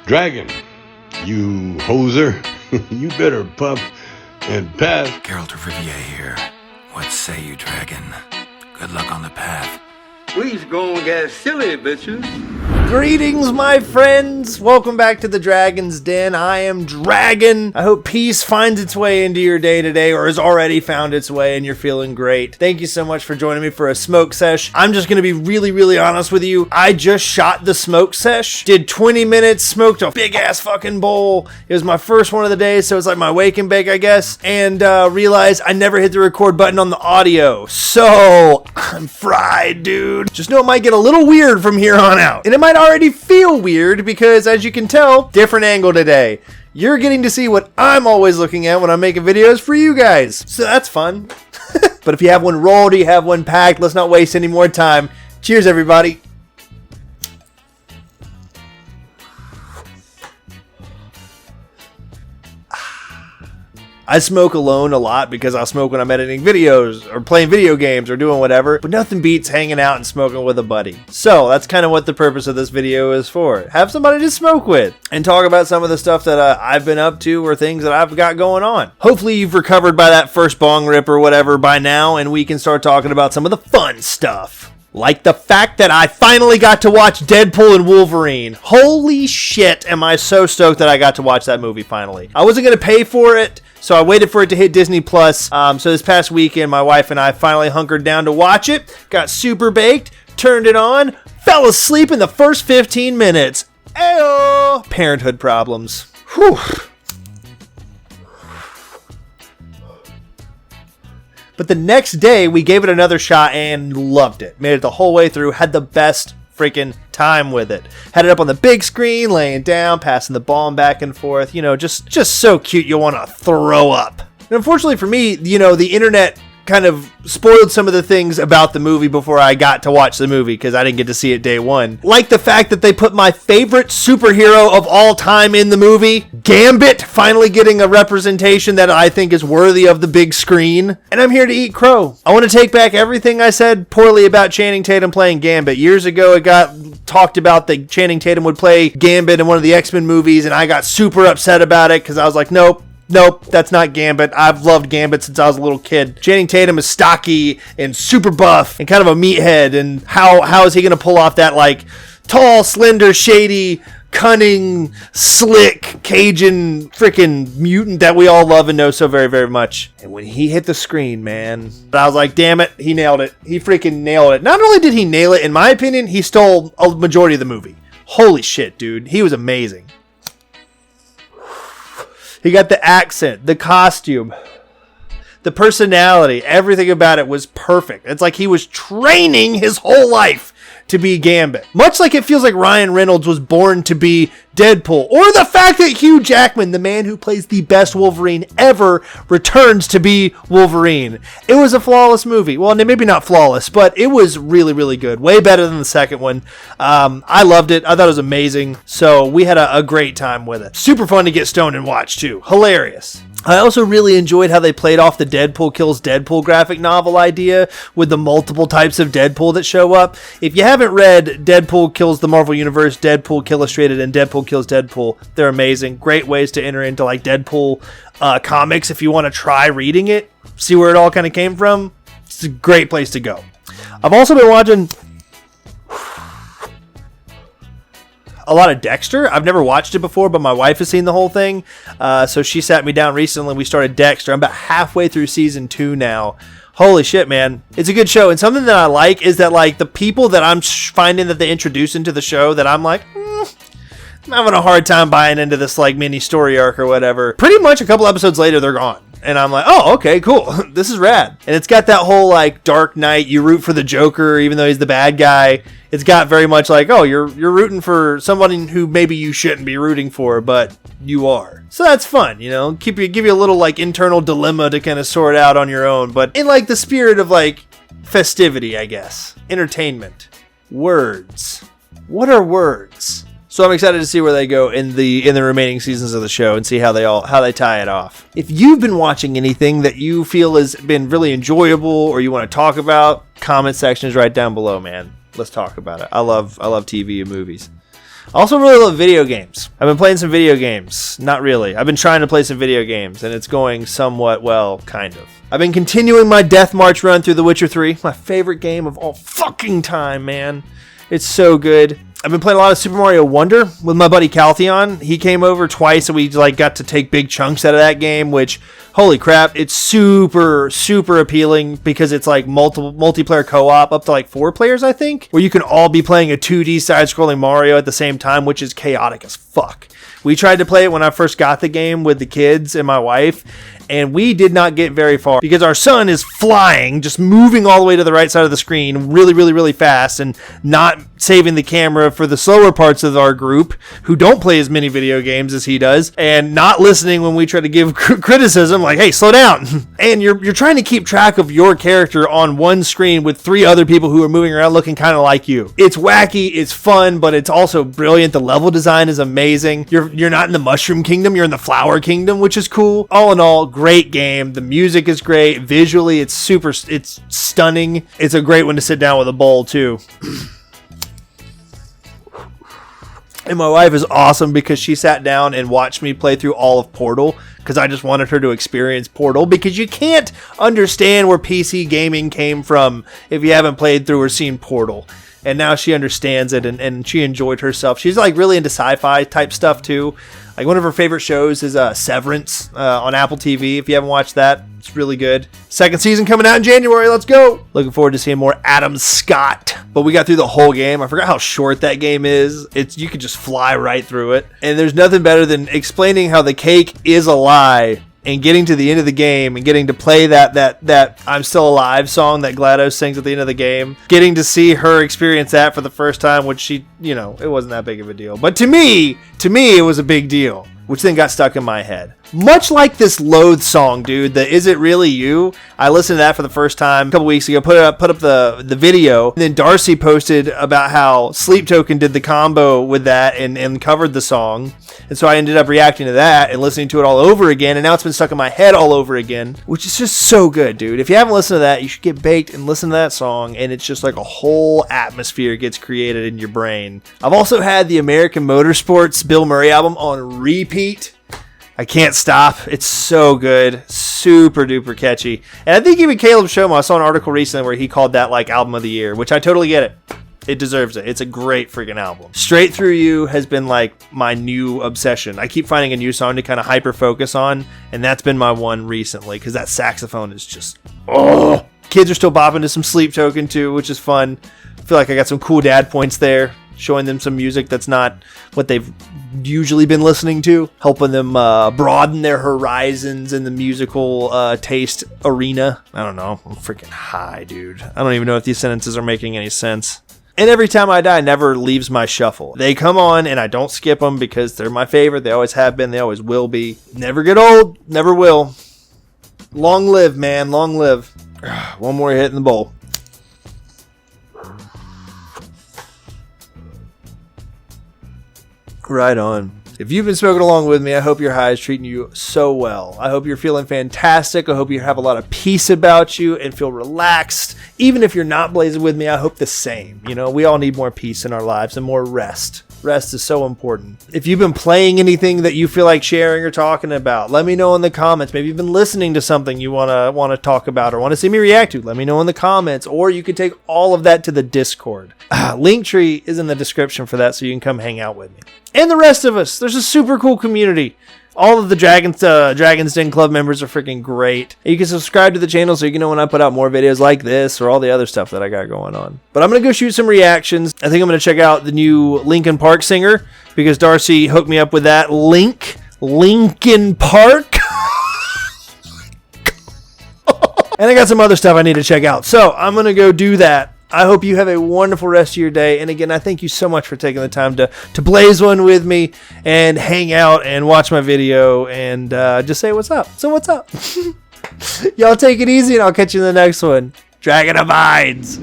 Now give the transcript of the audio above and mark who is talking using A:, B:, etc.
A: Dragon, you hoser, you better puff and pass.
B: Geralt of Rivia here. What say you, Dragon? Good luck on the path.
C: We's gonna get silly, bitches.
D: Greetings, my friends! Welcome back to the Dragon's Den. I am Dragon. I hope peace finds its way into your day today, or has already found its way, and you're feeling great. Thank you so much for joining me for a smoke sesh. I'm just gonna be really honest with you. I just shot the smoke sesh, did 20 minutes, smoked a big ass fucking bowl. It was my first one of the day, so it's like my wake and bake, I guess, and realized I never hit the record button on the audio. So, I'm fried, dude. Just know it might get a little weird from here on out. And it might already feel weird because, as you can tell, different angle today. You're getting to see what I'm always looking at when I'm making videos for you guys. So that's fun. But if you have one rolled or you have one packed, let's not waste any more time. Cheers, everybody. I smoke alone a lot because I'll smoke when I'm editing videos or playing video games or doing whatever, but nothing beats hanging out and smoking with a buddy. So that's kind of what the purpose of this video is for. Have somebody to smoke with and talk about some of the stuff that I've been up to or things that I've got going on. Hopefully you've recovered by that first bong rip or whatever by now, and we can start talking about some of the fun stuff. Like the fact that I finally got to watch Deadpool and Wolverine. Holy shit, am I so stoked that I got to watch that movie finally. I wasn't going to pay for it, so I waited for it to hit Disney+. So this past weekend, my wife and I finally hunkered down to watch it, got super baked, turned it on, fell asleep in the first 15 minutes. Ayo! Parenthood problems. Whew. But the next day, we gave it another shot and loved it. Made it the whole way through, had the best freaking time with it. Had it up on the big screen, laying down, passing the ball back and forth. You know, just so cute you want to throw up. And unfortunately for me, you know, the internet kind of spoiled some of the things about the movie before I got to watch the movie because I didn't get to see it day one. Like the fact that they put my favorite superhero of all time in the movie, Gambit, finally getting a representation that I think is worthy of the big screen. And I'm here to eat crow. I want to take back everything I said poorly about Channing Tatum playing Gambit. Years ago, it got talked about that Channing Tatum would play Gambit in one of the X-Men movies, and I got super upset about it because I was like, nope, that's not Gambit. I've loved Gambit since I was a little kid. Channing Tatum is stocky and super buff and kind of a meathead. And how is he going to pull off that, like, tall, slender, shady, cunning, slick, Cajun freaking mutant that we all love and know so very much? And when he hit the screen, man, I was like, damn it, he nailed it. He freaking nailed it. Not only did he nail it, in my opinion, he stole a majority of the movie. Holy shit, dude. He was amazing. He got the accent, the costume, the personality, everything about it was perfect. It's like he was training his whole life to be Gambit. Much like it feels like Ryan Reynolds was born to be Deadpool. Or the fact that Hugh Jackman, the man who plays the best Wolverine ever, returns to be Wolverine. It was a flawless movie. Well, maybe not flawless, but it was really good. Way better than the second one. I loved it. I thought it was amazing. So we had a great time with it. Super fun to get stoned and watch too. Hilarious. I also really enjoyed how they played off the Deadpool kills Deadpool graphic novel idea with the multiple types of Deadpool that show up. If you haven't read Deadpool Kills the Marvel Universe, Deadpool Illustrated, and Deadpool Kills Deadpool, they're amazing. Great ways to enter into like Deadpool comics if you want to try reading it, see where it all kind of came from. It's a great place to go. I've also been watching a lot of Dexter. I've never watched it before, but my wife has seen the whole thing. So she sat me down recently. We started Dexter. I'm about halfway through season 2 now. Holy shit, man. It's a good show. And something that I like is that, like, the people that I'm finding that they introduce into the show that I'm like, I'm having a hard time buying into this, like, mini story arc or whatever. Pretty much a couple episodes later, they're gone. And I'm like, oh, okay, cool. This is rad. And it's got that whole, like, Dark Knight, you root for the Joker, even though he's the bad guy. It's got very much like, oh, you're rooting for somebody who maybe you shouldn't be rooting for, but you are. So that's fun, you know? Give you a little, like, internal dilemma to kind of sort out on your own, but in, like, the spirit of, like, festivity, I guess. Entertainment. Words. What are words? So I'm excited to see where they go in the remaining seasons of the show and see how they tie it off. If you've been watching anything that you feel has been really enjoyable or you want to talk about, comment section is right down below, man. Let's talk about it. I love TV and movies. I also really love video games. I've been playing some video games. Not really. I've been trying to play some video games, and it's going somewhat well, kind of. I've been continuing my Death March run through The Witcher 3. My favorite game of all fucking time, man. It's so good. I've been playing a lot of Super Mario Wonder with my buddy Caltheon. He came over twice and we got to take big chunks out of that game, which, holy crap, it's super, super appealing because it's like multiplayer co-op up to 4 players, I think, where you can all be playing a 2D side-scrolling Mario at the same time, which is chaotic as fuck. We tried to play it when I first got the game with the kids and my wife, and we did not get very far because our son is flying, just moving all the way to the right side of the screen really, really, really fast and not saving the camera for the slower parts of our group who don't play as many video games as he does and not listening when we try to give criticism like, hey, slow down. And you're trying to keep track of your character on one screen with 3 other people who are moving around looking kind of like you. It's wacky, it's fun, but it's also brilliant. The level design is amazing. You're not in the Mushroom Kingdom, you're in the Flower Kingdom, which is cool. All in all, great game. The music is great. Visually, it's stunning. It's a great one to sit down with a bowl too. And my wife is awesome because she sat down and watched me play through all of Portal because I just wanted her to experience Portal, because you can't understand where PC gaming came from if you haven't played through or seen Portal. And now she understands it and she enjoyed herself. She's really into sci-fi type stuff too. One of her favorite shows is Severance on Apple TV. If you haven't watched that, it's really good. 2nd season coming out in January. Let's go. Looking forward to seeing more Adam Scott. But we got through the whole game. I forgot how short that game is. You could just fly right through it. And there's nothing better than explaining how the cake is a lie and getting to the end of the game and getting to play that I'm Still Alive song that GLaDOS sings at the end of the game. Getting to see her experience that for the first time, which she, it wasn't that big of a deal. But to me, it was a big deal, which then got stuck in my head. Much like this Loathe song, dude, the Is It Really You? I listened to that for the first time a couple weeks ago, put up the video, and then Darcy posted about how Sleep Token did the combo with that and covered the song. And so I ended up reacting to that and listening to it all over again, and now it's been stuck in my head all over again, which is just so good, dude. If you haven't listened to that, you should get baked and listen to that song, and it's just like a whole atmosphere gets created in your brain. I've also had the American Motorsports Bilmuri album on repeat. I can't stop. It's so good. Super duper catchy. And I think even Caleb Shoma, I saw an article recently where he called that album of the year, which I totally get it. It deserves it. It's a great freaking album. Straight Through You has been my new obsession. I keep finding a new song to kind of hyper focus on, and that's been my one recently because that saxophone is just, oh. Kids are still bopping to some Sleep Token too, which is fun. I feel like I got some cool dad points there, showing them some music that's not what they've usually been listening to, helping them broaden their horizons in the musical taste arena. I don't know. I'm freaking high, dude. I don't even know if these sentences are making any sense. And Every Time I Die never leaves my shuffle. They come on and I don't skip them because they're my favorite. They always have been. They always will be. Never get old. Never will. Long live, man. Long live. One more hit in the bowl. Right on. If you've been smoking along with me, I hope your high is treating you so well. I hope you're feeling fantastic. I hope you have a lot of peace about you and feel relaxed. Even if you're not blazing with me, I hope the same. We all need more peace in our lives and more rest. Rest is so important. If you've been playing anything that you feel like sharing or talking about, let me know in the comments. Maybe you've been listening to something you want to talk about or want to see me react to. Let me know in the comments. Or you can take all of that to the Discord. Linktree is in the description for that, so you can come hang out with me. And the rest of us. There's a super cool community. All of the Dragon's Den Club members are freaking great. You can subscribe to the channel so you can know when I put out more videos like this or all the other stuff that I got going on. But I'm going to go shoot some reactions. I think I'm going to check out the new Linkin Park singer because Darcy hooked me up with that Linkin Park. And I got some other stuff I need to check out. So I'm going to go do that. I hope you have a wonderful rest of your day. And again, I thank you so much for taking the time to blaze one with me and hang out and watch my video and just say what's up. So what's up? Y'all take it easy and I'll catch you in the next one. Dragon abides.